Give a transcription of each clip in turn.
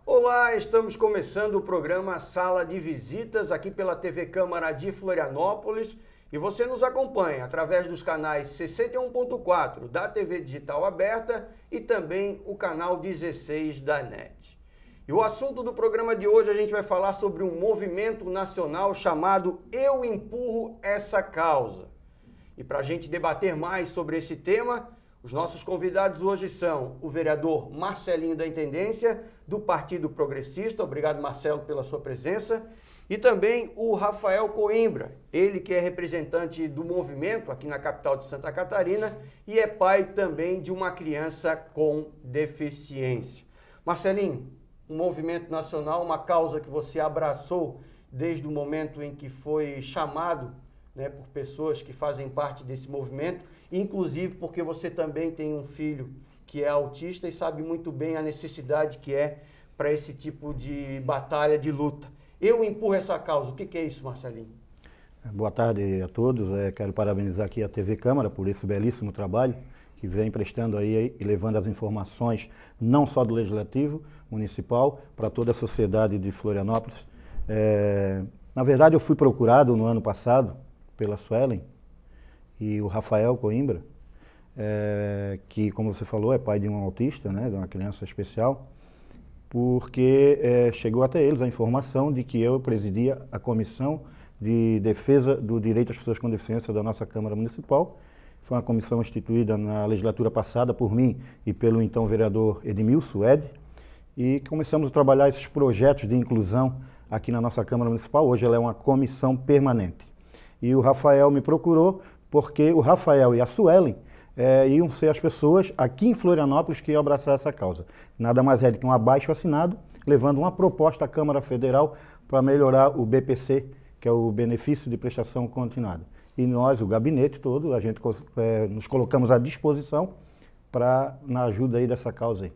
Olá, estamos começando o programa Sala de Visitas aqui pela TV Câmara de Florianópolis e você nos acompanha através dos canais 61.4 da TV Digital Aberta e também o canal 16 da NET. E o assunto do programa de hoje a gente vai falar sobre um movimento nacional chamado Eu Empurro Essa Causa. E para a gente debater mais sobre esse tema, os nossos convidados hoje são o vereador Marcelinho da Intendência, do Partido Progressista, obrigado Marcelo pela sua presença, e também o Rafael Coimbra, ele que é representante do movimento aqui na capital de Santa Catarina e é pai também de uma criança com deficiência. Marcelinho, um movimento nacional, uma causa que você abraçou desde o momento em que foi chamado, né, por pessoas que fazem parte desse movimento, inclusive porque você também tem um filho que é autista e sabe muito bem a necessidade que é para esse tipo de batalha, de luta. Eu empurro essa causa. O que é isso, Marcelinho? Boa tarde a todos. Quero parabenizar aqui a TV Câmara por esse belíssimo trabalho que vem prestando aí e levando as informações não só do Legislativo Municipal para toda a sociedade de Florianópolis. Na verdade, eu fui procurado no ano passado pela Suelen e o Rafael Coimbra, que, como você falou, é pai de um autista, né, de uma criança especial, porque chegou até eles a informação de que eu presidia a Comissão de Defesa do Direito das Pessoas com Deficiência da nossa Câmara Municipal. Foi uma comissão instituída na legislatura passada por mim e pelo então vereador Edmilson Ed, e começamos a trabalhar esses projetos de inclusão aqui na nossa Câmara Municipal. Hoje ela é uma comissão permanente. E o Rafael me procurou porque o Rafael e a Suelen iam ser as pessoas aqui em Florianópolis que iam abraçar essa causa. Nada mais é do que um abaixo-assinado, levando uma proposta à Câmara Federal para melhorar o BPC, que é o Benefício de Prestação Continuada. E nós, o gabinete todo, a gente nos colocamos à disposição na ajuda aí dessa causa aí.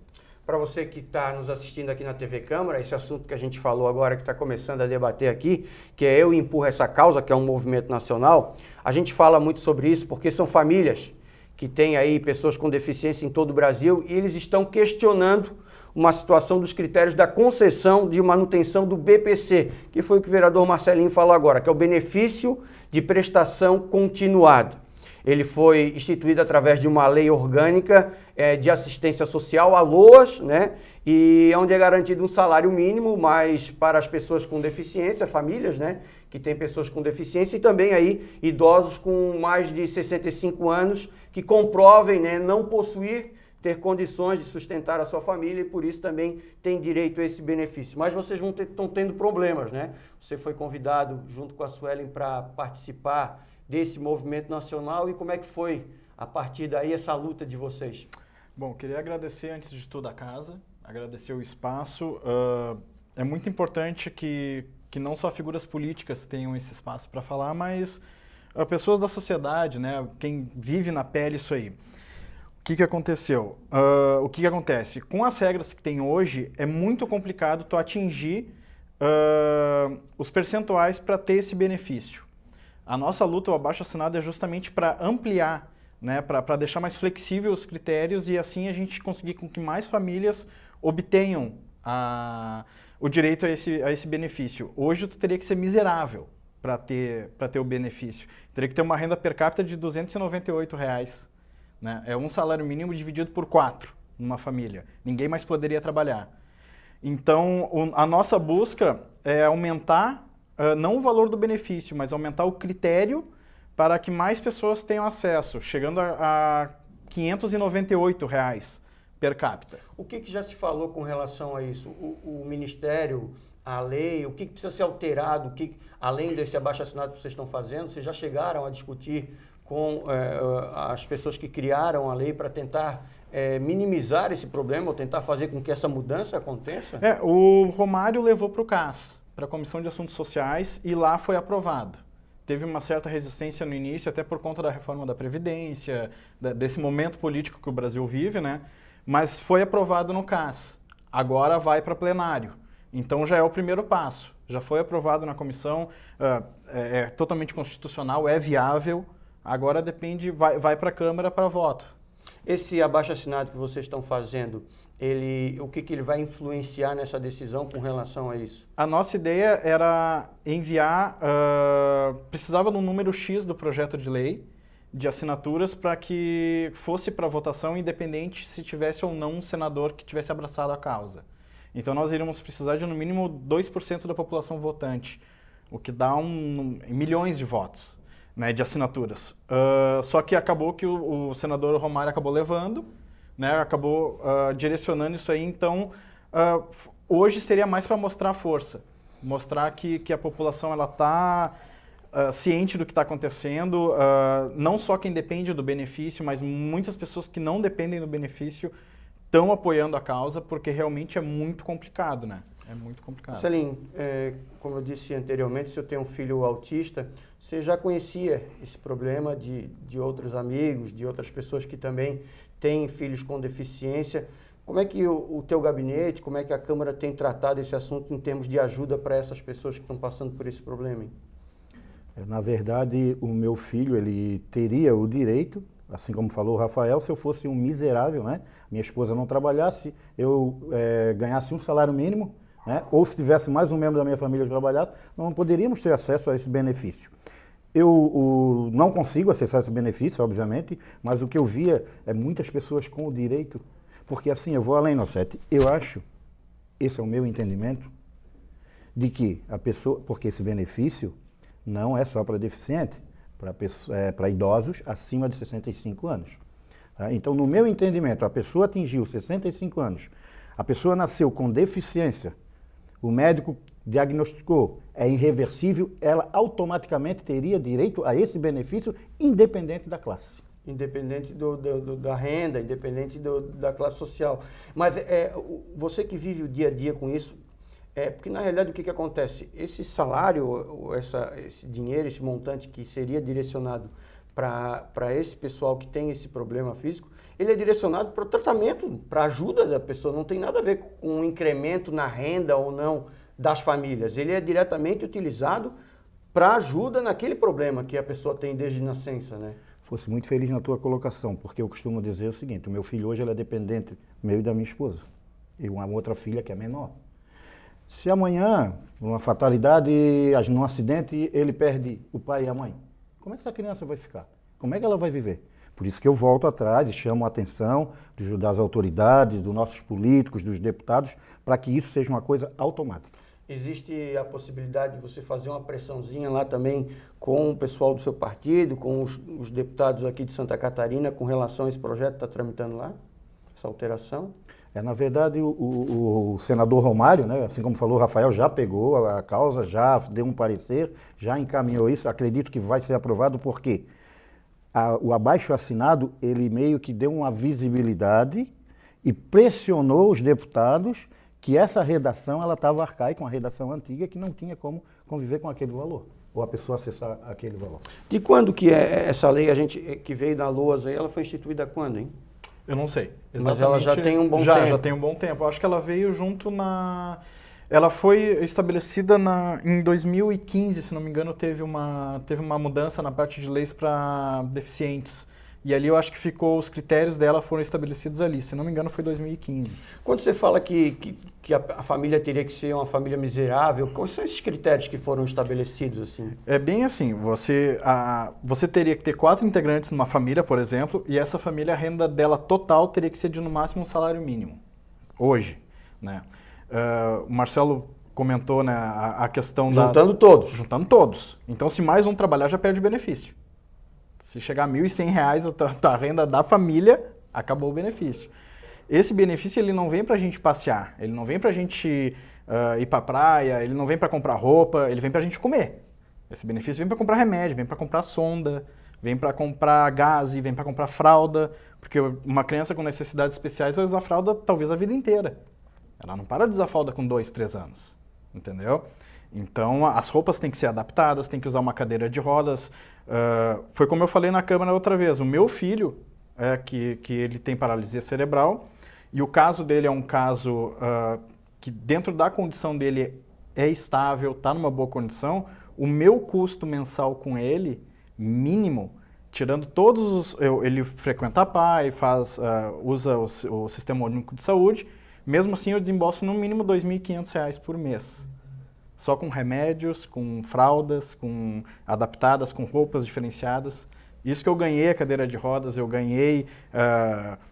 Para você que está nos assistindo aqui na TV Câmara, esse assunto que a gente falou agora, que está começando a debater aqui, que é Eu Empurro Essa Causa, que é um movimento nacional, a gente fala muito sobre isso porque são famílias que têm aí pessoas com deficiência em todo o Brasil e eles estão questionando uma situação dos critérios da concessão de manutenção do BPC, que foi o que o vereador Marcelinho falou agora, que é o Benefício de Prestação Continuada. Ele foi instituído através de uma lei orgânica de assistência social, a LOAS, né? E onde é garantido um salário mínimo, mas para as pessoas com deficiência, famílias, né? Que têm pessoas com deficiência e também aí idosos com mais de 65 anos que comprovem, né, não possuir, ter condições de sustentar a sua família e por isso também tem direito a esse benefício. Mas vocês estão tendo problemas, né? Você foi convidado junto com a Suelen para participar desse movimento nacional e como é que foi, a partir daí, essa luta de vocês? Bom, queria agradecer antes de tudo a casa, agradecer o espaço. É muito importante que não só figuras políticas tenham esse espaço para falar, mas pessoas da sociedade, né, quem vive na pele isso aí. O que aconteceu? O que acontece? Com as regras que tem hoje, é muito complicado tu atingir os percentuais para ter esse benefício. A nossa luta, o abaixo-assinado, é justamente para ampliar, né, para deixar mais flexível os critérios e assim a gente conseguir com que mais famílias obtenham o direito a esse benefício. Hoje tu teria que ser miserável para ter o benefício. Teria que ter uma renda per capita de R$ 298, né? É um salário mínimo dividido por 4 numa família. Ninguém mais poderia trabalhar. Então, a nossa busca é aumentar não o valor do benefício, mas aumentar o critério para que mais pessoas tenham acesso, chegando a R$ 598 per capita. O que já se falou com relação a isso? O Ministério, a lei, o que precisa ser alterado, além desse abaixo-assinado que vocês estão fazendo, vocês já chegaram a discutir com as pessoas que criaram a lei para tentar minimizar esse problema ou tentar fazer com que essa mudança aconteça? O Romário levou para o CAS, para a Comissão de Assuntos Sociais, e lá foi aprovado. teve uma certa resistência no início, até por conta da reforma da Previdência, desse momento político que o Brasil vive, né? Mas foi aprovado no CAS. Agora vai para plenário. Então já é o primeiro passo. Já foi aprovado na comissão, é totalmente constitucional, é viável. Agora depende, vai para a Câmara para voto. Esse abaixo-assinado que vocês estão fazendo, o que ele vai influenciar nessa decisão com relação a isso? A nossa ideia era enviar, precisava de um número X do projeto de lei, de assinaturas, para que fosse para votação independente se tivesse ou não um senador que tivesse abraçado a causa. Então nós iríamos precisar de no mínimo 2% da população votante, o que dá milhões de votos, né, de assinaturas. Só que acabou que o senador Romário acabou levando, né, acabou direcionando isso aí. Então hoje seria mais para mostrar a força, mostrar que a população está ciente do que está acontecendo, não só quem depende do benefício, mas muitas pessoas que não dependem do benefício estão apoiando a causa, porque realmente é muito complicado, né? É muito complicado. Celim, como eu disse anteriormente, se eu tenho um filho autista, você já conhecia esse problema de outros amigos, de outras pessoas que também têm filhos com deficiência. Como é que o teu gabinete, como é que a Câmara tem tratado esse assunto em termos de ajuda para essas pessoas que estão passando por esse problema, hein? Na verdade, o meu filho, ele teria o direito, assim como falou o Rafael, se eu fosse um miserável, né? Minha esposa não trabalhasse, eu ganhasse um salário mínimo, né? Ou se tivesse mais um membro da minha família que trabalhasse, não poderíamos ter acesso a esse benefício. Eu não consigo acessar esse benefício, obviamente, mas o que eu via é muitas pessoas com o direito, porque assim, eu vou além, Nocete, eu acho, esse é o meu entendimento, de que a pessoa, porque esse benefício não é só para deficiente, para idosos acima de 65 anos. Tá? Então, no meu entendimento, a pessoa atingiu 65 anos, a pessoa nasceu com deficiência, o médico diagnosticou, é irreversível, ela automaticamente teria direito a esse benefício, independente da classe. Independente da renda, independente da classe social. Mas você que vive o dia a dia com isso, porque na realidade o que acontece? Esse salário, esse dinheiro, esse montante que seria direcionado para esse pessoal que tem esse problema físico, ele é direcionado para o tratamento, para a ajuda da pessoa, não tem nada a ver com um incremento na renda ou não das famílias. Ele é diretamente utilizado para ajuda naquele problema que a pessoa tem desde nascença, né? Fosse muito feliz na tua colocação, porque eu costumo dizer o seguinte, o meu filho hoje ele é dependente meu e da minha esposa, e uma outra filha que é menor. Se amanhã, numa fatalidade, num acidente, ele perde o pai e a mãe, como é que essa criança vai ficar? Como é que ela vai viver? Por isso que eu volto atrás e chamo a atenção das autoridades, dos nossos políticos, dos deputados, para que isso seja uma coisa automática. Existe a possibilidade de você fazer uma pressãozinha lá também com o pessoal do seu partido, com os deputados aqui de Santa Catarina, com relação a esse projeto que está tramitando lá, essa alteração? Na verdade, o senador Romário, né, assim como falou o Rafael, já pegou a causa, já deu um parecer, já encaminhou isso. Acredito que vai ser aprovado porque o abaixo-assinado, ele meio que deu uma visibilidade e pressionou os deputados que essa redação ela estava arcaica, uma redação antiga que não tinha como conviver com aquele valor, ou a pessoa acessar aquele valor. De quando que é essa lei, que veio da LOAS aí, ela foi instituída quando, hein? Eu não sei. Mas ela já tem um bom tempo. Já tem um bom tempo. Eu acho que ela veio junto Ela foi estabelecida em 2015, se não me engano, teve uma mudança na parte de leis para deficientes. E ali eu acho que os critérios dela foram estabelecidos ali. Se não me engano, foi 2015. Quando você fala que a família teria que ser uma família miserável, quais são esses critérios que foram estabelecidos assim? É bem assim, você teria que ter 4 integrantes numa família, por exemplo, e essa família, a renda dela total teria que ser de no máximo um salário mínimo. Hoje, né? O Marcelo comentou, né, a questão Juntando todos. Juntando todos. Então, se mais um trabalhar, já perde benefício. Se chegar a R$ 1.100 a renda da família, acabou o benefício. Esse benefício ele não vem para a gente passear, ele não vem para a gente ir para a praia, ele não vem para comprar roupa, ele vem para a gente comer. Esse benefício vem para comprar remédio, vem para comprar sonda, vem para comprar gás, vem para comprar fralda, porque uma criança com necessidades especiais vai usar fralda talvez a vida inteira. Ela não para de usar fralda com 2, 3 anos, entendeu? Então, as roupas têm que ser adaptadas, tem que usar uma cadeira de rodas. Foi como eu falei na Câmara outra vez, o meu filho, que ele tem paralisia cerebral, e o caso dele é um caso que dentro da condição dele é estável, está numa boa condição, o meu custo mensal com ele, mínimo, tirando todos os... ele frequenta a PAI, usa o Sistema Único de Saúde, mesmo assim eu desembolso no mínimo R$ 2.500 por mês. Só com remédios, com fraldas, adaptadas, com roupas diferenciadas. Isso que eu ganhei a cadeira de rodas, eu ganhei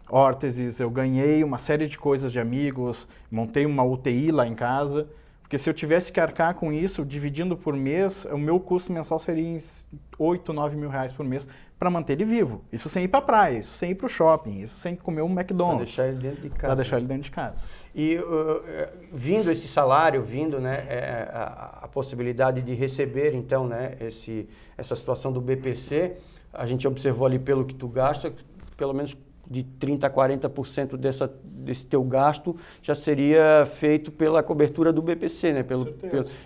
órteses, eu ganhei uma série de coisas de amigos, montei uma UTI lá em casa. Porque se eu tivesse que arcar com isso, dividindo por mês, o meu custo mensal seria em 8, 9 mil reais por mês para manter ele vivo. Isso sem ir para a praia, isso sem ir para o shopping, isso sem comer um McDonald's. Para deixar ele dentro de casa. Para deixar ele dentro de casa. E vindo esse salário, vindo, né, a possibilidade de receber, então, né, essa situação do BPC, a gente observou ali pelo que tu gasta, pelo menos de 30% a 40% desse teu gasto já seria feito pela cobertura do BPC, né?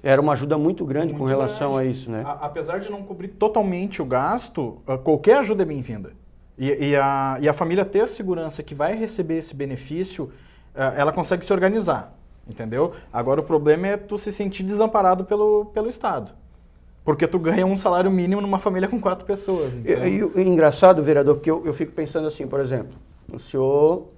Era uma ajuda muito grande com relação a isso, né? Apesar de não cobrir totalmente o gasto, qualquer ajuda é bem-vinda. E a família ter a segurança que vai receber esse benefício, ela consegue se organizar, entendeu? Agora o problema é tu se sentir desamparado pelo Estado. Porque tu ganha um salário mínimo numa família com 4 pessoas. Então... E engraçado, vereador, porque eu fico pensando assim, por exemplo, o senhor,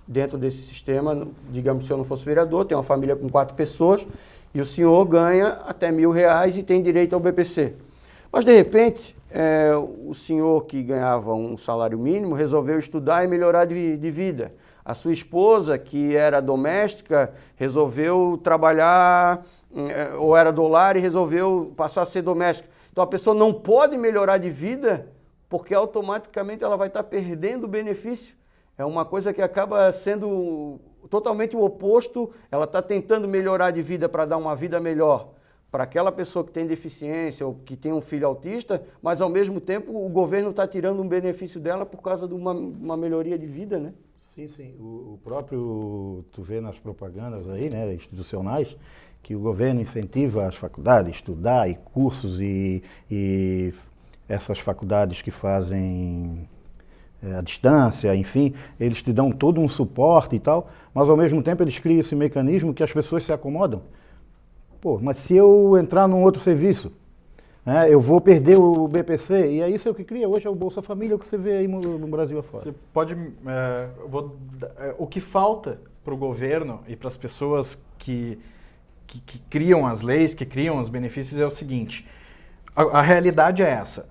dentro desse sistema, digamos que o senhor não fosse vereador, tem uma família com 4 pessoas, e o senhor ganha até R$1.000 e tem direito ao BPC. Mas, de repente, o senhor que ganhava um salário mínimo resolveu estudar e melhorar de vida. A sua esposa, que era doméstica, resolveu trabalhar... ou era do lar e resolveu passar a ser doméstica. Então a pessoa não pode melhorar de vida porque automaticamente ela vai estar perdendo o benefício. É uma coisa que acaba sendo totalmente o oposto. Ela está tentando melhorar de vida para dar uma vida melhor para aquela pessoa que tem deficiência ou que tem um filho autista, mas ao mesmo tempo o governo está tirando um benefício dela por causa de uma melhoria de vida, né? Sim, sim. O próprio, tu vê nas propagandas aí, né, institucionais, que o governo incentiva as faculdades a estudar e cursos e essas faculdades que fazem à distância, enfim, eles te dão todo um suporte e tal, mas ao mesmo tempo eles criam esse mecanismo que as pessoas se acomodam. Pô, mas se eu entrar num outro serviço, né, eu vou perder o BPC, e é isso que cria hoje, é o Bolsa Família que você vê aí no Brasil afora. Você pode... o que falta para o governo e para as pessoas que criam as leis, que criam os benefícios é o seguinte, a realidade é essa.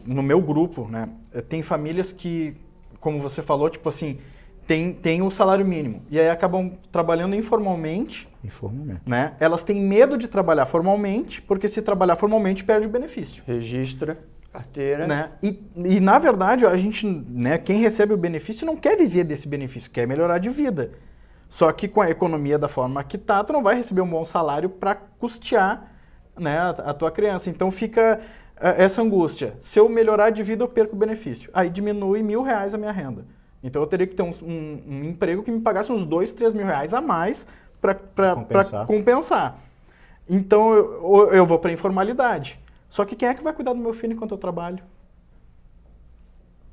No meu grupo, né, tem famílias que, como você falou, tipo assim, tem o salário mínimo e aí acabam trabalhando informalmente. Né? Elas têm medo de trabalhar formalmente, porque se trabalhar formalmente perde o benefício. Registra carteira. Né? E na verdade, a gente, né, quem recebe o benefício não quer viver desse benefício, quer melhorar de vida. Só que com a economia da forma que tá, tu não vai receber um bom salário para custear, né, a tua criança. Então fica essa angústia. Se eu melhorar de vida, eu perco o benefício. Aí diminui R$1.000 a minha renda. Então eu teria que ter um emprego que me pagasse uns R$2.000, R$3.000 a mais para compensar. Então eu vou para a informalidade. Só que quem é que vai cuidar do meu filho enquanto eu trabalho?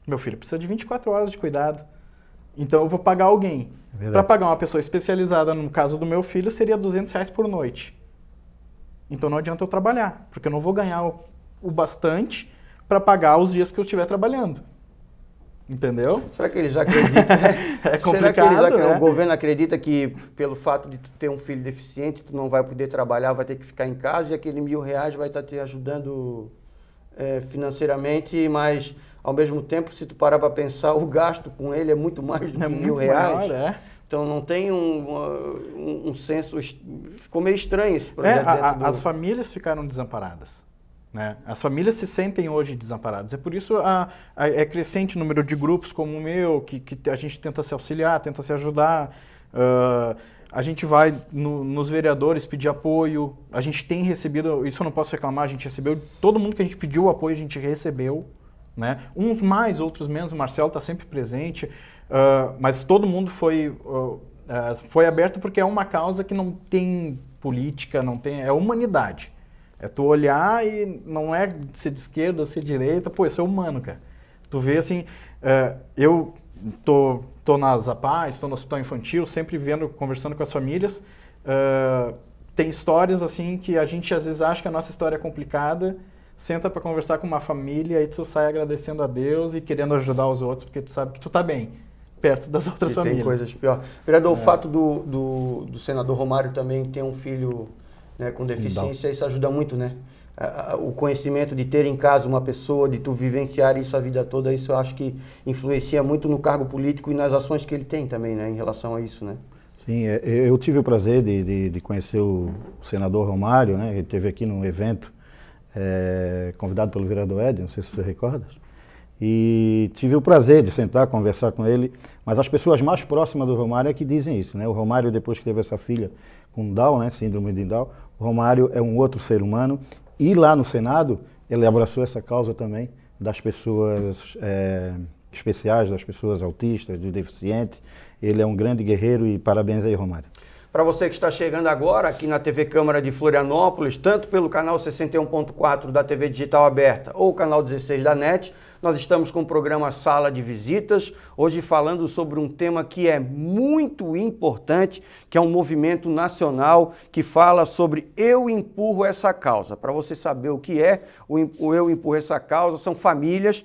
Meu filho precisa de 24 horas de cuidado. Então eu vou pagar alguém. Para pagar uma pessoa especializada, no caso do meu filho, seria R$200 por noite. Então não adianta eu trabalhar, porque eu não vou ganhar o bastante para pagar os dias que eu estiver trabalhando. Entendeu? Será que eles acreditam? É complicado, né? O governo acredita que pelo fato de tu ter um filho deficiente, tu não vai poder trabalhar, vai ter que ficar em casa e aquele R$1.000 vai estar te ajudando financeiramente, mas ao mesmo tempo, se tu parar para pensar, o gasto com ele é muito mais do que R$1.000. Maior, Então não tem um senso, ficou meio estranho esse projeto. As famílias ficaram desamparadas. Né? As famílias se sentem hoje desamparadas. É por isso é crescente o número de grupos como o meu, que a gente tenta se auxiliar, tenta se ajudar. A gente vai nos vereadores pedir apoio. A gente tem recebido, isso eu não posso reclamar, a gente recebeu, todo mundo que a gente pediu apoio a gente recebeu. Né? Uns mais, outros menos, o Marcelo está sempre presente. Mas todo mundo foi foi aberto porque é uma causa que não tem política, não tem, é humanidade. É tu olhar e não é ser de esquerda, ser de direita, pô, isso é humano, cara. Tu vê assim, eu tô nas APAES, tô no hospital infantil, sempre vendo, conversando com as famílias, tem histórias assim que a gente às vezes acha que a nossa história é complicada, senta para conversar com uma família e tu sai agradecendo a Deus e querendo ajudar os outros, porque tu sabe que tu tá bem, perto das outras famílias. Tem coisas pior. Vereador, o fato do senador Romário também ter um filho, né, com deficiência, isso ajuda muito, né? O conhecimento de ter em casa uma pessoa, de tu vivenciar isso a vida toda, isso eu acho que influencia muito no cargo político e nas ações que ele tem também, né, em relação a isso, né? Sim, eu tive o prazer de conhecer o senador Romário, né? Ele esteve aqui num evento convidado pelo vereador Ed, não sei se você recorda, e tive o prazer de sentar, conversar com ele, mas as pessoas mais próximas do Romário é que dizem isso, né? O Romário, depois que teve essa filha com Down, né, síndrome de Down, o Romário é um outro ser humano, e lá no Senado ele abraçou essa causa também das pessoas especiais, das pessoas autistas, do deficiente. Ele é um grande guerreiro e parabéns aí, Romário. Para você que está chegando agora aqui na TV Câmara de Florianópolis, tanto pelo canal 61.4 da TV Digital Aberta ou o canal 16 da NET, nós estamos com o programa Sala de Visitas, hoje falando sobre um tema que é muito importante, que é um movimento nacional que fala sobre Eu Empurro Essa Causa. Para você saber o que é o Eu Empurro Essa Causa, são famílias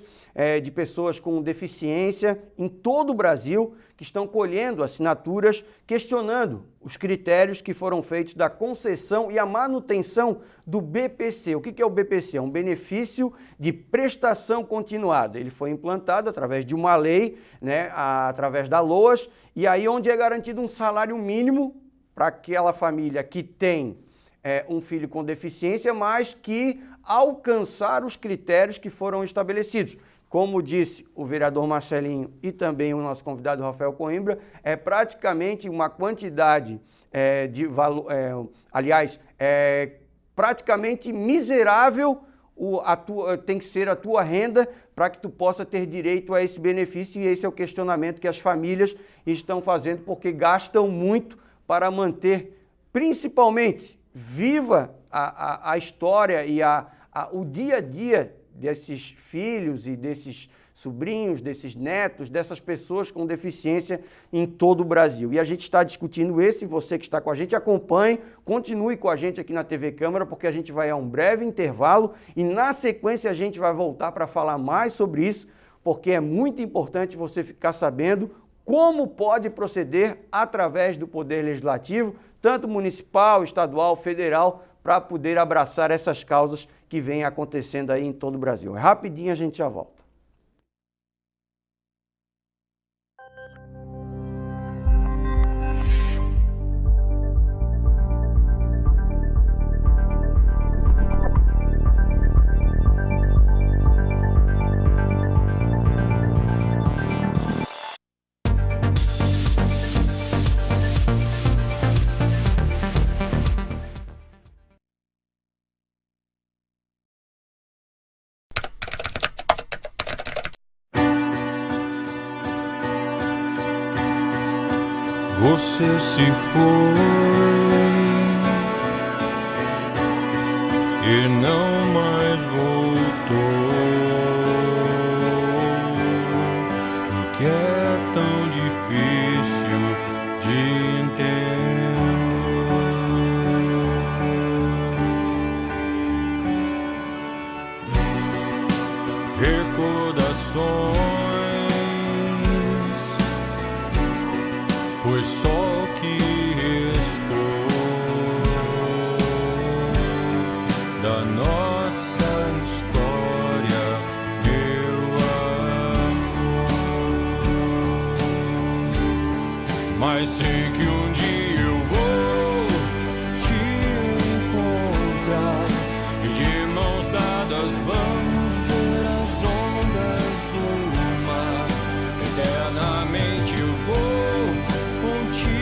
de pessoas com deficiência em todo o Brasil que estão colhendo assinaturas questionando os critérios que foram feitos da concessão e a manutenção do BPC. O que é o BPC? É um benefício de prestação continuada. Ele foi implantado através de uma lei, né, através da LOAS, e aí onde é garantido um salário mínimo para aquela família que tem um filho com deficiência, mas que alcançar os critérios que foram estabelecidos. Como disse o vereador Marcelinho e também o nosso convidado Rafael Coimbra, é praticamente uma quantidade de valor, praticamente miserável, tem que ser a tua renda para que tu possa ter direito a esse benefício, e esse é o questionamento que as famílias estão fazendo, porque gastam muito para manter, principalmente, viva a história e o dia a dia desses filhos e desses sobrinhos, desses netos, dessas pessoas com deficiência em todo o Brasil. E a gente está discutindo você que está com a gente, acompanhe, continue com a gente aqui na TV Câmara, porque a gente vai a um breve intervalo e na sequência a gente vai voltar para falar mais sobre isso, porque é muito importante você ficar sabendo como pode proceder através do Poder Legislativo, tanto municipal, estadual, federal, para poder abraçar essas causas que vêm acontecendo aí em todo o Brasil. Rapidinho a gente já volta. Você se foi e não mais voltou, porque é tão difícil de entender. Recordações foi só o que restou da nossa história, meu amor. Mas sei que um dia eu vou te encontrar e de mãos dadas vamos ver as ondas do mar. Eternamente eu vou contigo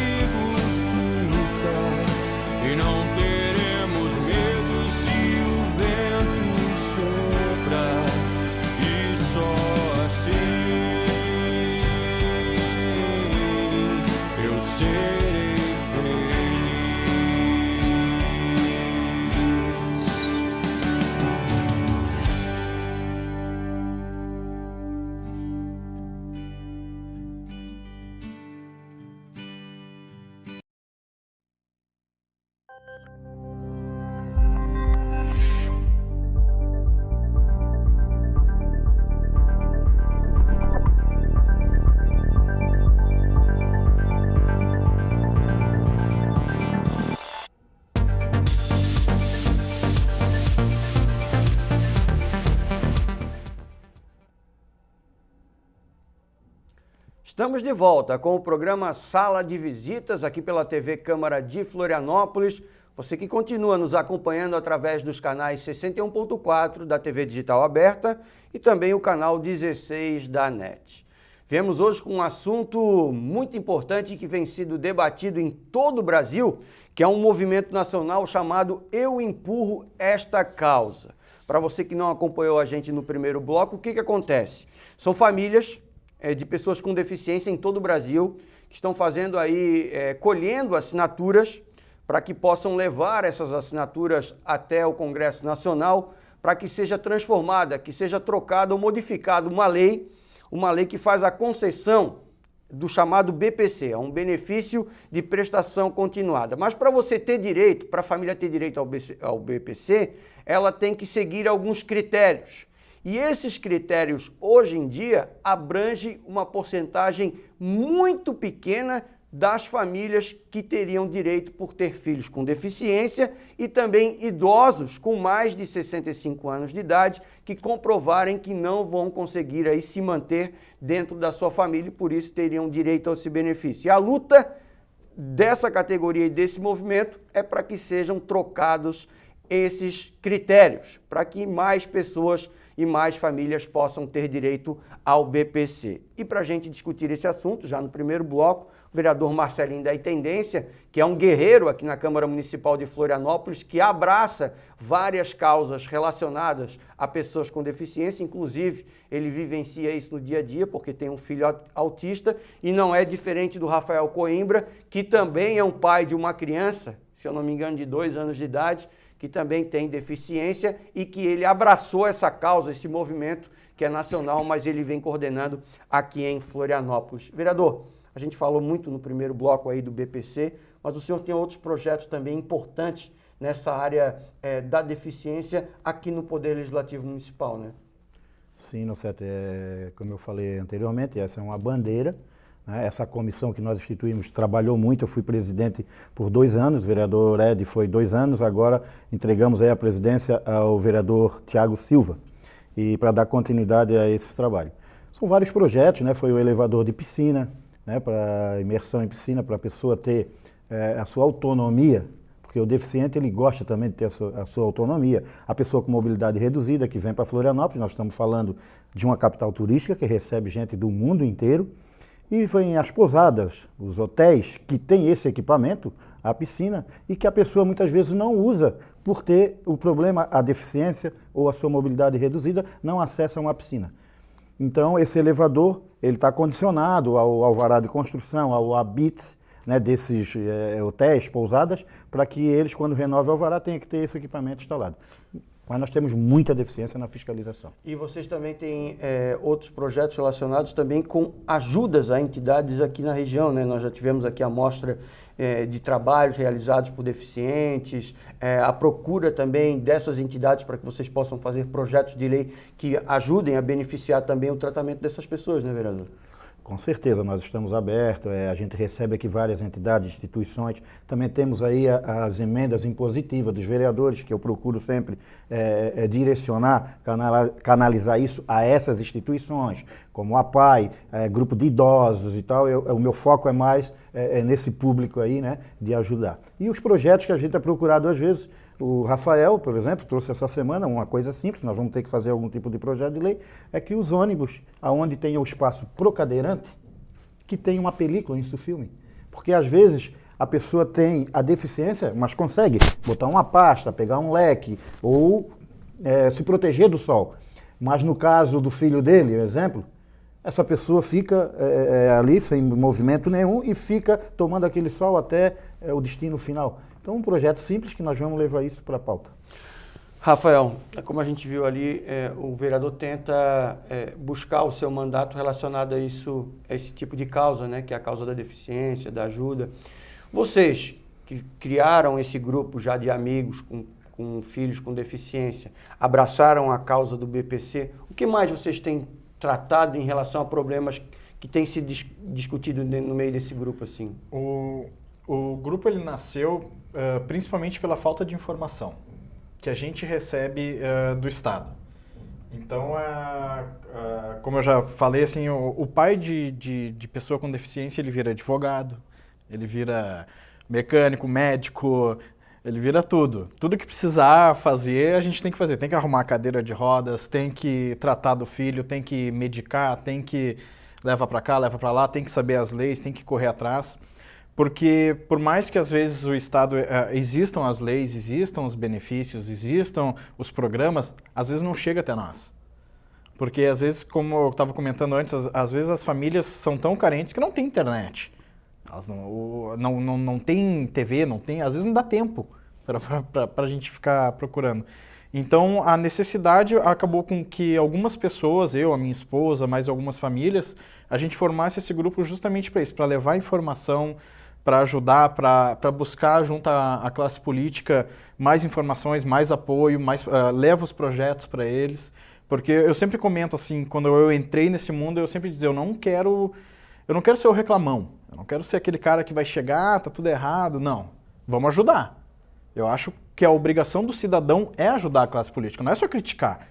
Estamos de volta com o programa Sala de Visitas, aqui pela TV Câmara de Florianópolis. Você que continua nos acompanhando através dos canais 61.4 da TV Digital Aberta e também o canal 16 da NET. Viemos hoje com um assunto muito importante que vem sido debatido em todo o Brasil, que é um movimento nacional chamado Eu Empurro Esta Causa. Para você que não acompanhou a gente no primeiro bloco, o que acontece? São famílias de pessoas com deficiência em todo o Brasil que estão fazendo aí, colhendo assinaturas para que possam levar essas assinaturas até o Congresso Nacional, para que seja transformada, que seja trocada ou modificada uma lei que faz a concessão do chamado BPC, é um benefício de prestação continuada. Mas para você ter direito, para a família ter direito ao BPC, ela tem que seguir alguns critérios. E esses critérios, hoje em dia, abrangem uma porcentagem muito pequena das famílias que teriam direito por ter filhos com deficiência e também idosos com mais de 65 anos de idade que comprovarem que não vão conseguir aí se manter dentro da sua família e por isso teriam direito a esse benefício. E a luta dessa categoria e desse movimento é para que sejam trocados esses critérios, para que mais pessoas e mais famílias possam ter direito ao BPC. E para a gente discutir esse assunto, já no primeiro bloco, o vereador Marcelinho da Intendência, que é um guerreiro aqui na Câmara Municipal de Florianópolis, que abraça várias causas relacionadas a pessoas com deficiência, inclusive ele vivencia isso no dia a dia, porque tem um filho autista, e não é diferente do Rafael Coimbra, que também é um pai de uma criança, se eu não me engano, de 2 anos de idade, que também tem deficiência e que ele abraçou essa causa, esse movimento que é nacional, mas ele vem coordenando aqui em Florianópolis. Vereador, a gente falou muito no primeiro bloco aí do BPC, mas o senhor tem outros projetos também importantes nessa área da deficiência aqui no Poder Legislativo Municipal, né? Sim, Nocete, como eu falei anteriormente, essa é uma bandeira. Essa comissão que nós instituímos trabalhou muito, eu fui presidente por 2 anos, o vereador Ed foi 2 anos, agora entregamos aí a presidência ao vereador Tiago Silva, e para dar continuidade a esse trabalho. São vários projetos, né? Foi o elevador de piscina, né? Para imersão em piscina, para a pessoa ter a sua autonomia, porque o deficiente ele gosta também de ter a sua autonomia. A pessoa com mobilidade reduzida que vem para Florianópolis, nós estamos falando de uma capital turística que recebe gente do mundo inteiro, e vem as pousadas, os hotéis que têm esse equipamento, a piscina, e que a pessoa muitas vezes não usa por ter o problema, a deficiência ou a sua mobilidade reduzida, não acessa uma piscina. Então, esse elevador ele está condicionado ao alvará de construção, ao habite, né, desses hotéis, pousadas, para que eles, quando renovem o alvará, tenham que ter esse equipamento instalado. Mas nós temos muita deficiência na fiscalização. E vocês também têm outros projetos relacionados também com ajudas a entidades aqui na região, né? Nós já tivemos aqui a mostra de trabalhos realizados por deficientes, a procura também dessas entidades para que vocês possam fazer projetos de lei que ajudem a beneficiar também o tratamento dessas pessoas, né, vereador? Com certeza, nós estamos abertos, a gente recebe aqui várias entidades, instituições, também temos aí as emendas impositivas dos vereadores, que eu procuro sempre direcionar, canalizar isso a essas instituições, como a PAI, grupo de idosos e tal, o meu foco é mais nesse público aí, né, de ajudar. E os projetos que a gente tem procurado às vezes, o Rafael, por exemplo, trouxe essa semana uma coisa simples, nós vamos ter que fazer algum tipo de projeto de lei, é que os ônibus, aonde tem o espaço pro cadeirante, que tem uma película antes do filme. Porque às vezes a pessoa tem a deficiência, mas consegue botar uma pasta, pegar um leque ou se proteger do sol. Mas no caso do filho dele, por exemplo, essa pessoa fica ali sem movimento nenhum e fica tomando aquele sol até o destino final. Então, um projeto simples que nós vamos levar isso para a pauta. Rafael, como a gente viu ali, o vereador tenta buscar o seu mandato relacionado a isso, a esse tipo de causa, né, que é a causa da deficiência, da ajuda. Vocês que criaram esse grupo já de amigos com filhos com deficiência, abraçaram a causa do BPC, o que mais vocês têm tratado em relação a problemas que têm sido discutidos no meio desse grupo, assim? O grupo ele nasceu principalmente pela falta de informação que a gente recebe do Estado. Então, como eu já falei, assim, o pai de pessoa com deficiência, ele vira advogado, ele vira mecânico, médico, ele vira tudo. Tudo que precisar fazer, a gente tem que fazer. Tem que arrumar a cadeira de rodas, tem que tratar do filho, tem que medicar, tem que levar para cá, leva para lá, tem que saber as leis, tem que correr atrás. Porque por mais que às vezes o Estado, existam as leis, existam os benefícios, existam os programas, às vezes não chega até nós. Porque às vezes, como eu estava comentando antes, às vezes as famílias são tão carentes que não tem internet. Elas não tem TV, às vezes não dá tempo para a gente ficar procurando. Então a necessidade acabou com que algumas pessoas, eu, a minha esposa, mais algumas famílias, a gente formasse esse grupo justamente para isso, para levar informação, para ajudar, para buscar junto à classe política mais informações, mais apoio, leva os projetos para eles. Porque eu sempre comento assim, quando eu entrei nesse mundo, eu sempre dizia, eu não quero ser o reclamão, eu não quero ser aquele cara que vai chegar, tá tudo errado, não, vamos ajudar. Eu acho que a obrigação do cidadão é ajudar a classe política, não é só criticar.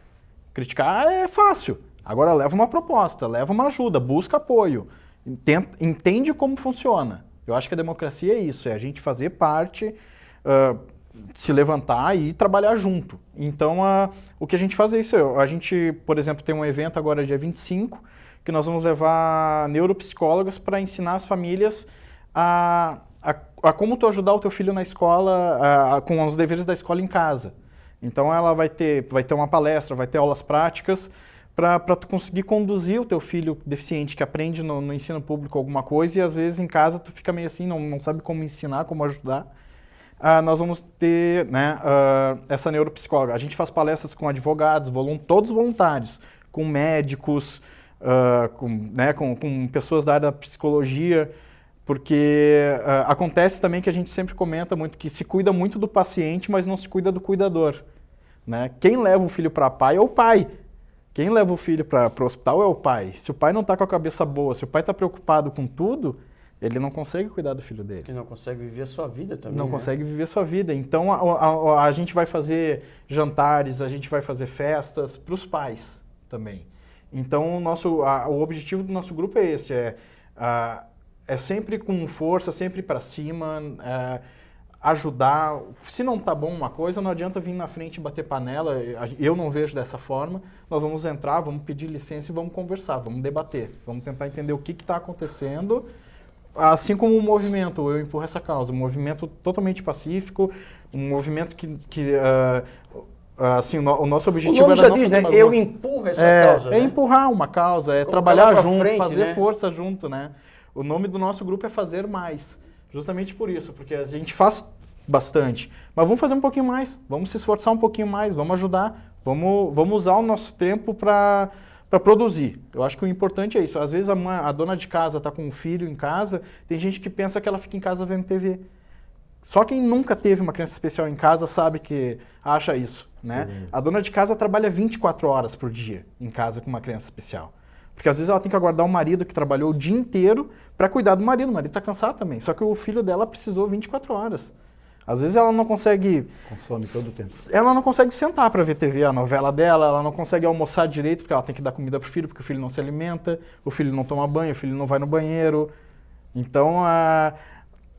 Criticar é fácil, agora leva uma proposta, leva uma ajuda, busca apoio, entende como funciona. Eu acho que a democracia é isso, é a gente fazer parte, se levantar e trabalhar junto. Então, o que a gente faz é isso. A gente, por exemplo, tem um evento agora dia 25, que nós vamos levar neuropsicólogas para ensinar as famílias a como tu ajudar o teu filho na escola, com os deveres da escola em casa. Então, ela vai ter uma palestra, vai ter aulas práticas, para tu conseguir conduzir o teu filho deficiente que aprende no ensino público alguma coisa e às vezes em casa tu fica meio assim, não sabe como ensinar, como ajudar. Nós vamos ter, né, essa neuropsicóloga. A gente faz palestras com advogados, todos voluntários, com médicos, com pessoas da área da psicologia, porque acontece também que a gente sempre comenta muito que se cuida muito do paciente, mas não se cuida do cuidador. Né? Quem leva o filho para pai é o pai. Quem leva o filho para o hospital é o pai. Se o pai não está com a cabeça boa, se o pai está preocupado com tudo, ele não consegue cuidar do filho dele. Ele não consegue viver a sua vida também. Não consegue viver a sua vida. Então, a gente vai fazer jantares, a gente vai fazer festas para os pais também. Então, o objetivo do nosso grupo é esse, é sempre com força, sempre para cima, ajudar. Se não tá bom uma coisa, não adianta vir na frente e bater panela, eu não vejo dessa forma. Nós vamos entrar, vamos pedir licença e vamos conversar, vamos debater, vamos tentar entender o que está acontecendo, assim como o movimento, eu empurro essa causa, um movimento totalmente pacífico, um movimento que assim, o nosso objetivo era não diz, fazer né? Eu empurro essa causa, É né? empurrar uma causa, é Colocar trabalhar pra junto, frente, fazer né? força junto, né? O nome do nosso grupo é Fazer Mais, justamente por isso, porque a gente faz bastante, mas vamos fazer um pouquinho mais, vamos se esforçar um pouquinho mais, vamos ajudar, vamos usar o nosso tempo para produzir. Eu acho que o importante é isso. Às vezes a dona de casa está com um filho em casa, tem gente que pensa que ela fica em casa vendo TV. Só quem nunca teve uma criança especial em casa sabe que acha isso, né? A dona de casa trabalha 24 horas por dia em casa com uma criança especial. Porque às vezes ela tem que aguardar o marido que trabalhou o dia inteiro para cuidar do marido. O marido está cansado também. Só que o filho dela precisou 24 horas. Às vezes ela não consegue... Consome todo o tempo. Ela não consegue sentar para ver TV, a novela dela, ela não consegue almoçar direito porque ela tem que dar comida pro filho, porque o filho não se alimenta, o filho não toma banho, o filho não vai no banheiro. Então,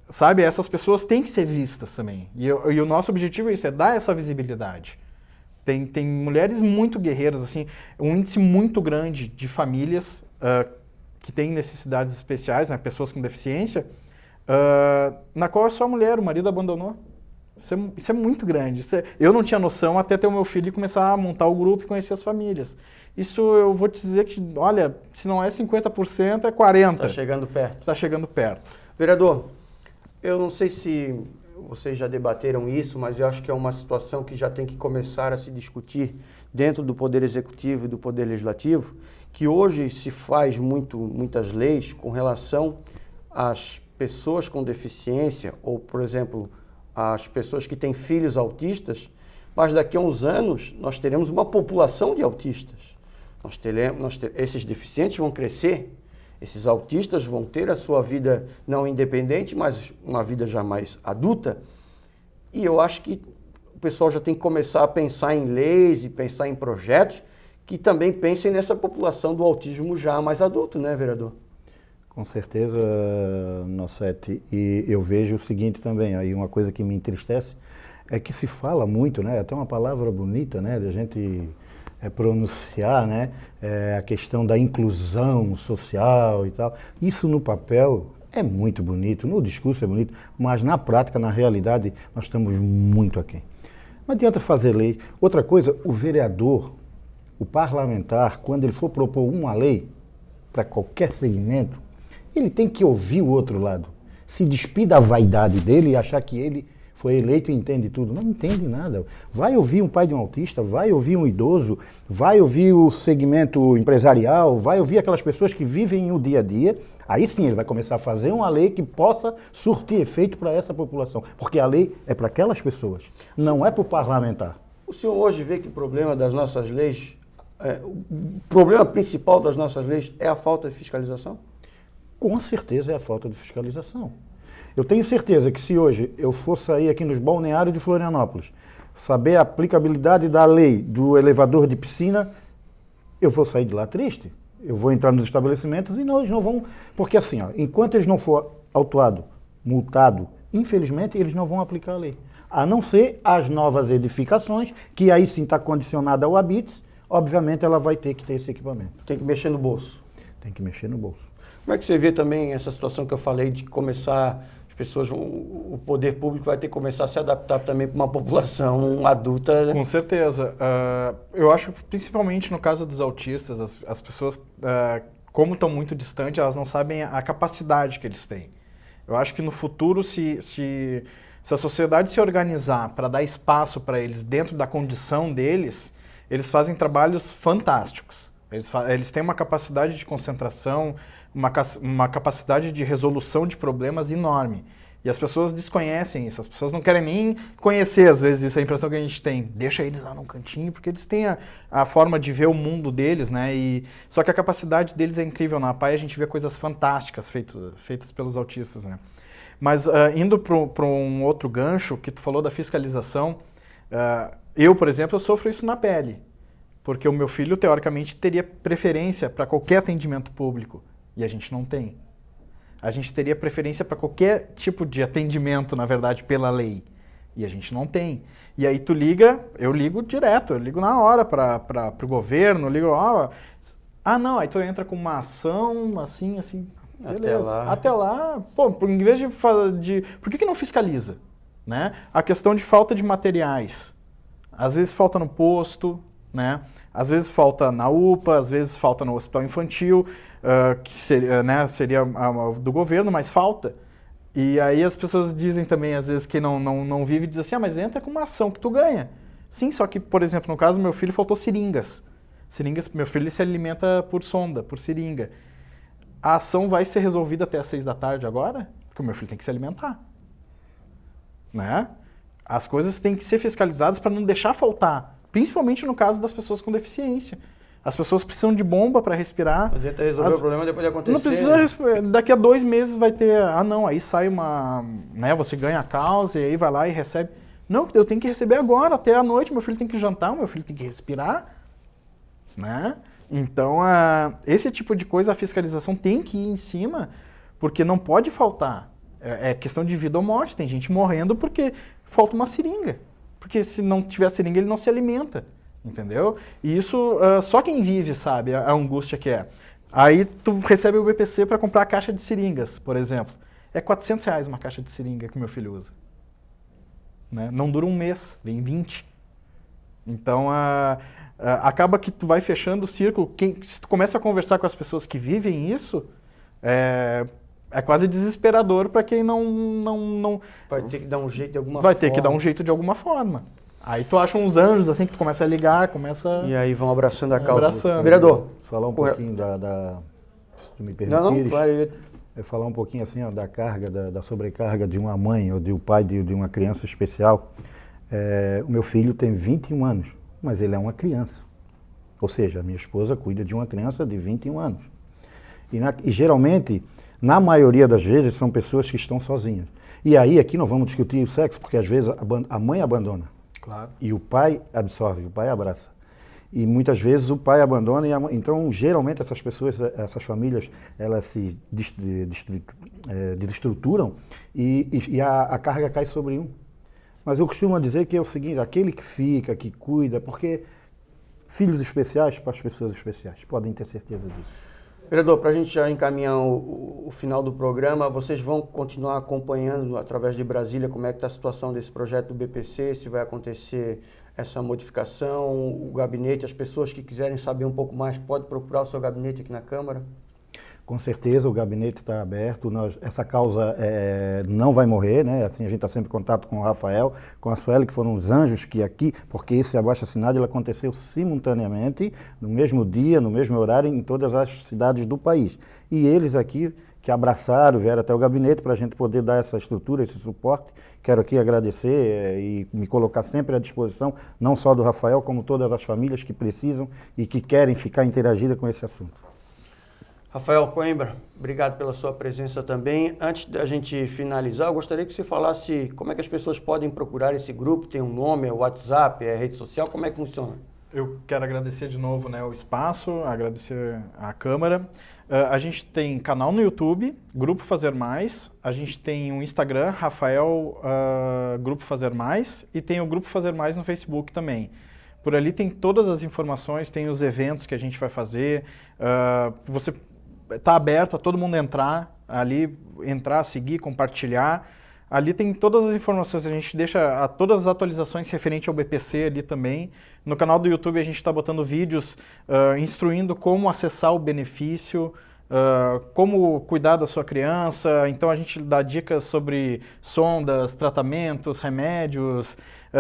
sabe, essas pessoas têm que ser vistas também. E o nosso objetivo é isso, é dar essa visibilidade. Tem mulheres muito guerreiras, assim, um índice muito grande de famílias que têm necessidades especiais, né, pessoas com deficiência, na qual é só a mulher, o marido abandonou. Isso é muito grande. Eu não tinha noção até ter o meu filho e começar a montar o grupo e conhecer as famílias. Isso eu vou te dizer que, olha, se não é 50%, é 40%. Está chegando perto. Está chegando perto. Vereador, eu não sei se vocês já debateram isso, mas eu acho que é uma situação que já tem que começar a se discutir dentro do Poder Executivo e do Poder Legislativo, que hoje se faz muitas leis com relação às pessoas com deficiência, ou, por exemplo, as pessoas que têm filhos autistas, mas daqui a uns anos nós teremos uma população de autistas. Esses deficientes vão crescer, esses autistas vão ter a sua vida não independente, mas uma vida já mais adulta, e eu acho que o pessoal já tem que começar a pensar em leis e pensar em projetos que também pensem nessa população do autismo já mais adulto, né, vereador? Com certeza, Nossetti, e eu vejo o seguinte também, aí uma coisa que me entristece é que se fala muito, né, até uma palavra bonita, né, da gente pronunciar, né, a questão da inclusão social e tal. Isso no papel é muito bonito, no discurso é bonito, mas na prática, na realidade, nós estamos muito aquém. Não adianta fazer lei. Outra coisa, o vereador, o parlamentar, quando ele for propor uma lei para qualquer segmento, ele tem que ouvir o outro lado. Se despir da vaidade dele e achar que ele foi eleito e entende tudo. Não entende nada. Vai ouvir um pai de um autista, vai ouvir um idoso, vai ouvir o segmento empresarial, vai ouvir aquelas pessoas que vivem o dia a dia. Aí sim ele vai começar a fazer uma lei que possa surtir efeito para essa população. Porque a lei é para aquelas pessoas, não é para o parlamentar. O senhor hoje vê que o problema das nossas leis, o problema principal das nossas leis é a falta de fiscalização? Com certeza é a falta de fiscalização. Eu tenho certeza que se hoje eu for sair aqui nos balneários de Florianópolis, saber a aplicabilidade da lei do elevador de piscina, eu vou sair de lá triste. Eu vou entrar nos estabelecimentos e eles não vão... Porque assim, ó, enquanto eles não for autuado, multado, infelizmente eles não vão aplicar a lei. A não ser as novas edificações, que aí sim está condicionada ao HABITS, obviamente ela vai ter que ter esse equipamento. Tem que mexer no bolso. Tem que mexer no bolso. Como é que você vê também essa situação que eu falei de começar, as pessoas, o poder público vai ter que começar a se adaptar também para uma população adulta? Com certeza. Eu acho que principalmente no caso dos autistas, as pessoas, como estão muito distantes, elas não sabem a capacidade que eles têm. Eu acho que no futuro, se a sociedade se organizar para dar espaço para eles dentro da condição deles, eles fazem trabalhos fantásticos. Eles têm uma capacidade de concentração, uma capacidade de resolução de problemas enorme. E as pessoas desconhecem isso, as pessoas não querem nem conhecer, às vezes, isso é a impressão que a gente tem. Deixa eles lá num cantinho, porque eles têm a forma de ver o mundo deles, né? Só que a capacidade deles é incrível. Na PAI a gente vê coisas fantásticas feitas pelos autistas, né? Mas indo para um outro gancho, que tu falou da fiscalização, eu, por exemplo, eu sofro isso na pele. Porque o meu filho, teoricamente, teria preferência para qualquer atendimento público. E a gente não tem. A gente teria preferência para qualquer tipo de atendimento, na verdade, pela lei. E a gente não tem. E aí tu liga, eu ligo direto, eu ligo na hora para o governo, ligo, não, aí tu entra com uma ação, assim, beleza. Até lá, pô, em vez de fazer, por que não fiscaliza? Né? A questão de falta de materiais. Às vezes falta no posto, né? Às vezes falta na UPA, às vezes falta no hospital infantil, que seria, né, seria do governo, mas falta. E aí as pessoas dizem também, às vezes, que não vive, dizem assim, mas entra com uma ação que tu ganha. Sim, só que, por exemplo, no caso do meu filho, faltou seringas. Meu filho se alimenta por sonda, por seringa. A ação vai ser resolvida até às 6 da tarde agora, porque o meu filho tem que se alimentar. Né? As coisas têm que ser fiscalizadas para não deixar faltar. Principalmente no caso das pessoas com deficiência. As pessoas precisam de bomba para respirar. Não adianta resolver o problema depois de acontecer. Não precisa, daqui a 2 meses vai ter, aí sai uma, né, você ganha a causa e aí vai lá e recebe. Não, eu tenho que receber agora, até a noite, meu filho tem que jantar, meu filho tem que respirar. Né? Então, esse tipo de coisa, a fiscalização tem que ir em cima, porque não pode faltar. É questão de vida ou morte, tem gente morrendo porque falta uma seringa. Porque se não tiver seringa, ele não se alimenta, entendeu? E isso, só quem vive sabe a angústia que é. Aí tu recebe o BPC para comprar a caixa de seringas, por exemplo. É R$400 uma caixa de seringa que meu filho usa. Né? Não dura um mês, vem 20. Então, acaba que tu vai fechando o círculo. Se tu começa a conversar com as pessoas que vivem isso, é quase desesperador para quem não... Vai ter que dar um jeito de alguma forma. Vai ter que dar um jeito de alguma forma. Aí tu acha uns anjos assim que tu começa a ligar, E aí vão abraçando a causa. Abraçando. Vereador. Falar um pouquinho se tu me permitires. Falar um pouquinho assim, da carga, da sobrecarga de uma mãe ou de um pai de uma criança especial. O meu filho tem 21 anos, mas ele é uma criança. Ou seja, a minha esposa cuida de uma criança de 21 anos. E geralmente, na maioria das vezes, são pessoas que estão sozinhas. E aí, aqui não vamos discutir o sexo, porque às vezes a mãe abandona. Claro. E o pai absorve, o pai abraça. e muitas vezes o pai abandona, então geralmente essas pessoas, essas famílias, elas se desestruturam e a carga cai sobre um. Mas eu costumo dizer que é o seguinte, aquele que fica, que cuida, porque filhos especiais para as pessoas especiais, podem ter certeza disso. Vereador, para a gente já encaminhar o final do programa, vocês vão continuar acompanhando através de Brasília como é que está a situação desse projeto do BPC, se vai acontecer essa modificação, o gabinete, as pessoas que quiserem saber um pouco mais, podem procurar o seu gabinete aqui na Câmara? Com certeza o gabinete está aberto, essa causa não vai morrer, né? Assim, a gente está sempre em contato com o Rafael, com a Sueli, que foram os anjos que aqui, porque esse abaixo-assinado ele aconteceu simultaneamente, no mesmo dia, no mesmo horário, em todas as cidades do país. E eles aqui, que abraçaram, vieram até o gabinete para a gente poder dar essa estrutura, esse suporte. Quero aqui agradecer e me colocar sempre à disposição, não só do Rafael, como todas as famílias que precisam e que querem ficar interagidas com esse assunto. Rafael Coimbra, obrigado pela sua presença também. Antes da gente finalizar, eu gostaria que você falasse como é que as pessoas podem procurar esse grupo, tem um nome, é WhatsApp, é rede social, como é que funciona? Eu quero agradecer de novo, né, o espaço, agradecer a Câmara. A gente tem canal no YouTube, Grupo Fazer Mais, a gente tem um Instagram, Rafael Grupo Fazer Mais, e tem o Grupo Fazer Mais no Facebook também. Por ali tem todas as informações, tem os eventos que a gente vai fazer, você está aberto a todo mundo entrar, seguir, compartilhar. Ali tem todas as informações, a gente deixa todas as atualizações referentes ao BPC ali também. No canal do YouTube a gente está botando vídeos instruindo como acessar o benefício, como cuidar da sua criança. Então a gente dá dicas sobre sondas, tratamentos, remédios,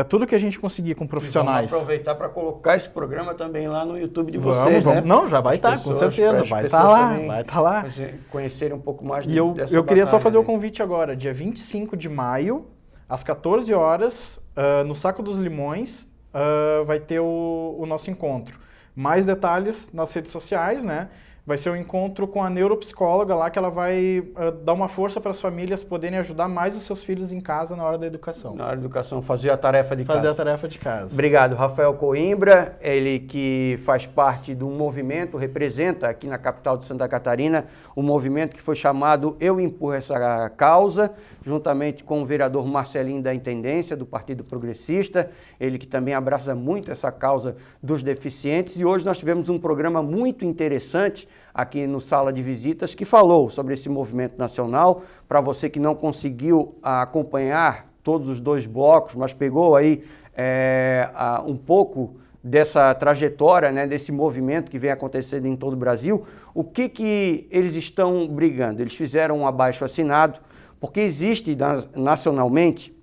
tudo que a gente conseguir com profissionais. Vamos aproveitar para colocar esse programa também lá no YouTube de vocês, vamos. né? Não, já vai estar, com certeza, vai estar lá, vai estar lá. Conhecerem um pouco mais dessa eu queria só fazer o convite agora, dia 25 de maio, às 14 horas, no Saco dos Limões, vai ter o nosso encontro. Mais detalhes nas redes sociais, né? Vai ser um encontro com a neuropsicóloga lá, que ela vai dar uma força para as famílias poderem ajudar mais os seus filhos em casa na hora da educação. Na hora da educação, fazer a tarefa de casa. Fazer a tarefa de casa. Obrigado, Rafael Coimbra, ele que faz parte de um movimento, representa aqui na capital de Santa Catarina, um movimento que foi chamado Eu Empurro Essa Causa, juntamente com o vereador Marcelinho da Intendência, do Partido Progressista, ele que também abraça muito essa causa dos deficientes, e hoje nós tivemos um programa muito interessante aqui no Sala de Visitas, que falou sobre esse movimento nacional. Para você que não conseguiu acompanhar todos os 2 blocos, mas pegou aí um pouco dessa trajetória, né, desse movimento que vem acontecendo em todo o Brasil, o que eles estão brigando? Eles fizeram um abaixo-assinado, porque existe nacionalmente,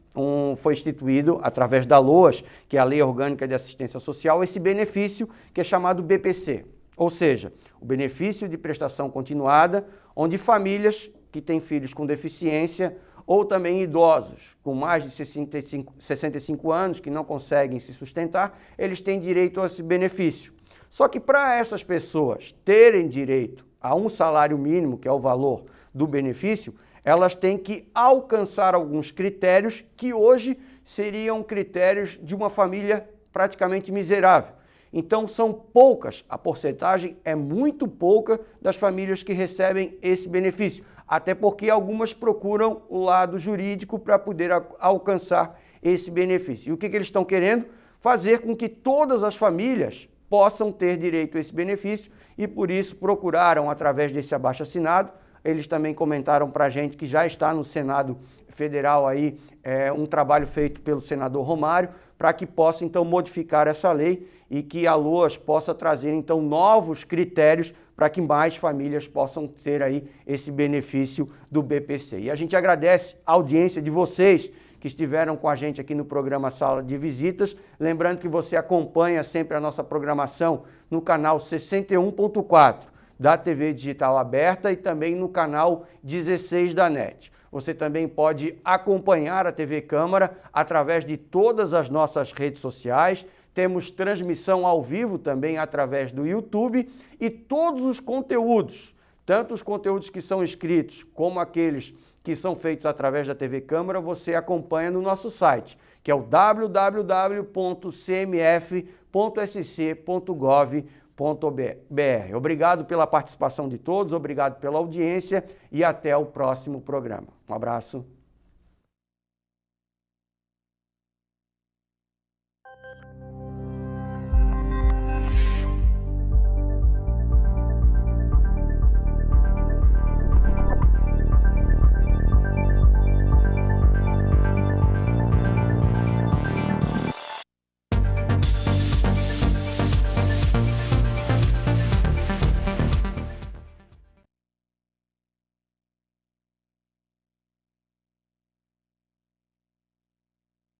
foi instituído através da LOAS, que é a Lei Orgânica de Assistência Social, esse benefício que é chamado BPC. Ou seja, o benefício de prestação continuada, onde famílias que têm filhos com deficiência ou também idosos com mais de 65 anos que não conseguem se sustentar, eles têm direito a esse benefício. Só que para essas pessoas terem direito a um salário mínimo, que é o valor do benefício, elas têm que alcançar alguns critérios que hoje seriam critérios de uma família praticamente miserável. Então são poucas, a porcentagem é muito pouca das famílias que recebem esse benefício, até porque algumas procuram o lado jurídico para poder alcançar esse benefício. E o que eles estão querendo? Fazer com que todas as famílias possam ter direito a esse benefício e por isso procuraram através desse abaixo-assinado. Eles também comentaram para a gente que já está no Senado Federal aí um trabalho feito pelo senador Romário para que possa então modificar essa lei e que a LOAS possa trazer então novos critérios para que mais famílias possam ter aí esse benefício do BPC. E a gente agradece a audiência de vocês que estiveram com a gente aqui no programa Sala de Visitas. Lembrando que você acompanha sempre a nossa programação no canal 61.4 da TV Digital Aberta e também no canal 16 da NET. Você também pode acompanhar a TV Câmara através de todas as nossas redes sociais. Temos transmissão ao vivo também através do YouTube e todos os conteúdos, tanto os conteúdos que são escritos como aqueles que são feitos através da TV Câmara, você acompanha no nosso site, que é o www.cmf.com.br. Obrigado pela participação de todos, obrigado pela audiência e até o próximo programa. Um abraço.